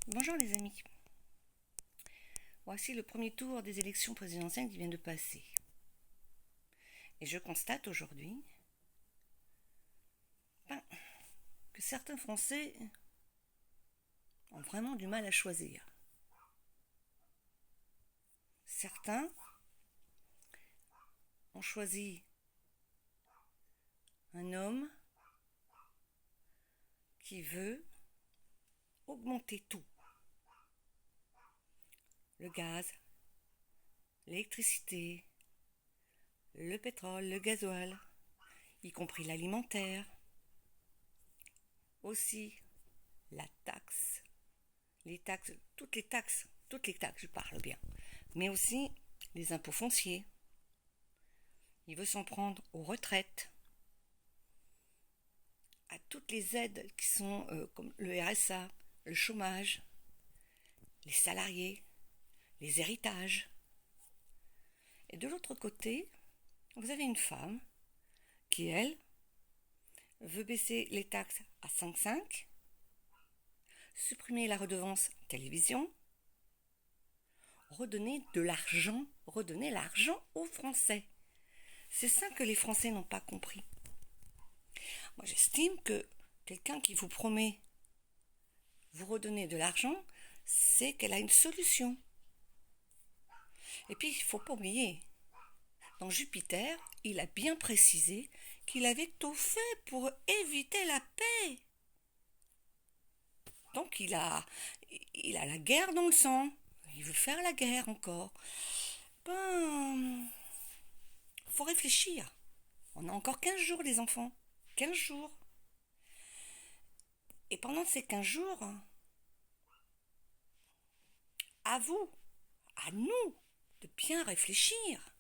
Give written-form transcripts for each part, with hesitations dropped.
Bonjour les amis. Voici le premier tour des élections présidentielles qui vient de passer. Et je constate aujourd'hui que certains Français ont vraiment du mal à choisir. Certains ont choisi un homme qui veut augmenter tout. Le gaz, l'électricité, le pétrole, le gasoil, y compris l'alimentaire, aussi la taxe, toutes les taxes, je parle bien, mais aussi les impôts fonciers. Il veut s'en prendre aux retraites, à toutes les aides qui sont comme le RSA, le chômage, les salariés, les héritages. Et de l'autre côté, vous avez une femme qui, elle, veut baisser les taxes à 5,5, supprimer la redevance télévision, redonner l'argent aux Français. C'est ça que les Français n'ont pas compris. Moi, j'estime que quelqu'un qui vous promet vous redonner de l'argent, c'est qu'elle a une solution. Et puis, il ne faut pas oublier, dans Jupiter, il a bien précisé qu'il avait tout fait pour éviter la paix. Donc, il a la guerre dans le sang. Il veut faire la guerre encore. Faut réfléchir. On a encore 15 jours, les enfants. 15 jours. Et pendant ces 15 jours, à vous, à nous, de bien réfléchir.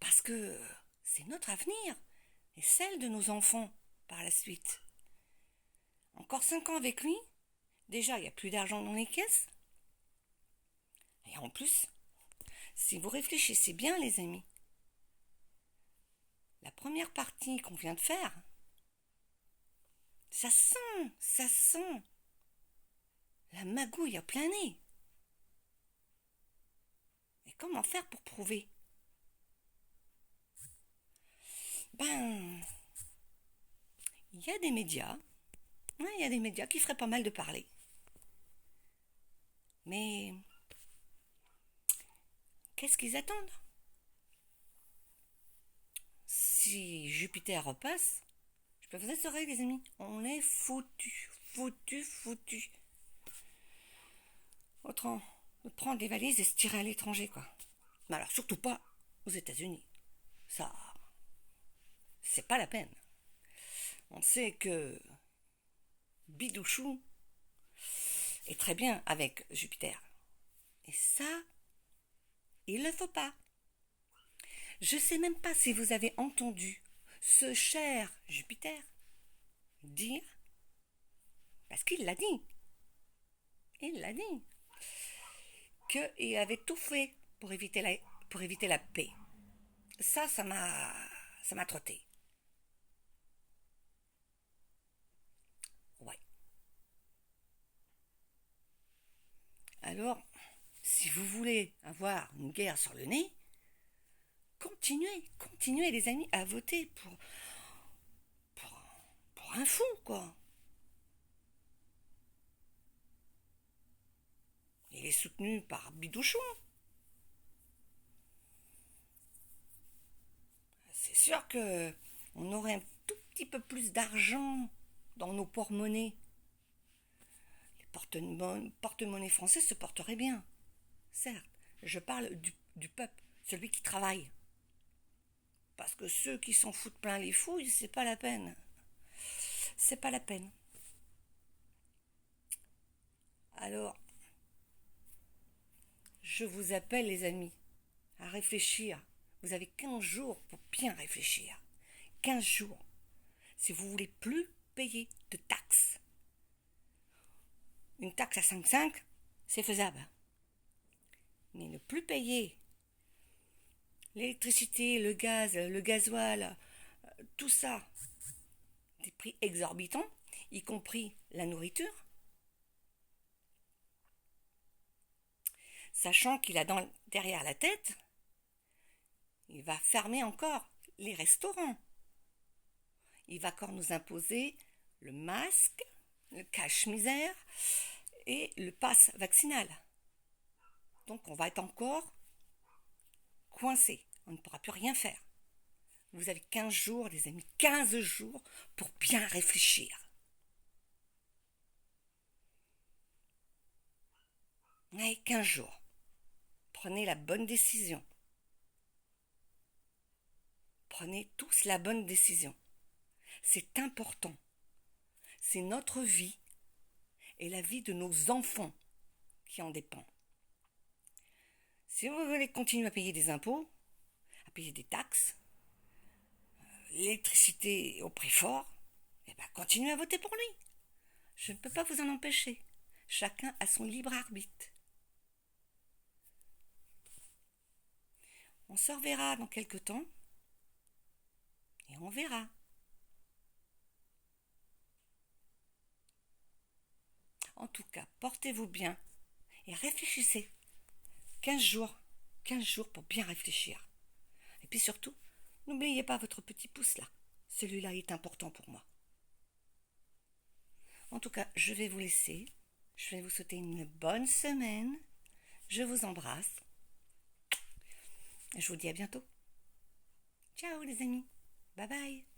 Parce que c'est notre avenir et celle de nos enfants par la suite. Encore 5 ans avec lui, déjà il n'y a plus d'argent dans les caisses. Et en plus, si vous réfléchissez bien les amis, la première partie qu'on vient de faire, ça sent la magouille à plein nez. Et comment faire pour prouver? Il y a des médias, qui feraient pas mal de parler. Mais qu'est-ce qu'ils attendent? Si Jupiter repasse, je peux vous assurer les amis, on est foutu. Autrement de prendre les valises et se tirer à l'étranger, quoi. Mais alors surtout pas aux États-Unis. Ça, c'est pas la peine. On sait que Bidouchou est très bien avec Jupiter. Et ça, il ne le faut pas. Je sais même pas si vous avez entendu ce cher Jupiter dire, parce qu'il l'a dit, qu'il avait tout fait pour éviter la paix. Ça m'a trotté. Ouais. Alors, si vous voulez avoir une guerre sur le nez, continuez les amis à voter pour un fou, quoi. Il est soutenu par Bidouchon. C'est sûr que on aurait un tout petit peu plus d'argent dans nos porte-monnaies. Les porte-monnaies français se porteraient bien. Certes, je parle du peuple, celui qui travaille. Parce que ceux qui s'en foutent plein les fouilles, c'est pas la peine. C'est pas la peine. Alors, je vous appelle les amis à réfléchir. Vous avez 15 jours pour bien réfléchir. 15 jours. Si vous voulez plus payer de taxes. Une taxe à 5,5, c'est faisable. Mais ne plus payer l'électricité, le gaz, le gasoil, tout ça, des prix exorbitants, y compris la nourriture, sachant qu'il a derrière la tête, il va fermer encore les restaurants. Il va encore nous imposer le masque, le cache-misère et le pass vaccinal. Donc on va être encore coincé. On ne pourra plus rien faire. Vous avez 15 jours, les amis, 15 jours pour bien réfléchir. Ouais, 15 jours. Prenez la bonne décision. Prenez tous la bonne décision. C'est important. C'est notre vie et la vie de nos enfants qui en dépend. Si vous voulez continuer à payer des impôts, à payer des taxes, l'électricité au prix fort, eh ben continuez à voter pour lui. Je ne peux pas vous en empêcher. Chacun a son libre arbitre. On se reverra dans quelque temps et on verra. En tout cas, portez-vous bien et réfléchissez. 15 jours. 15 jours pour bien réfléchir. Et puis surtout, n'oubliez pas votre petit pouce là. Celui-là est important pour moi. En tout cas, je vais vous laisser. Je vais vous souhaiter une bonne semaine. Je vous embrasse. Je vous dis à bientôt. Ciao les amis. Bye bye.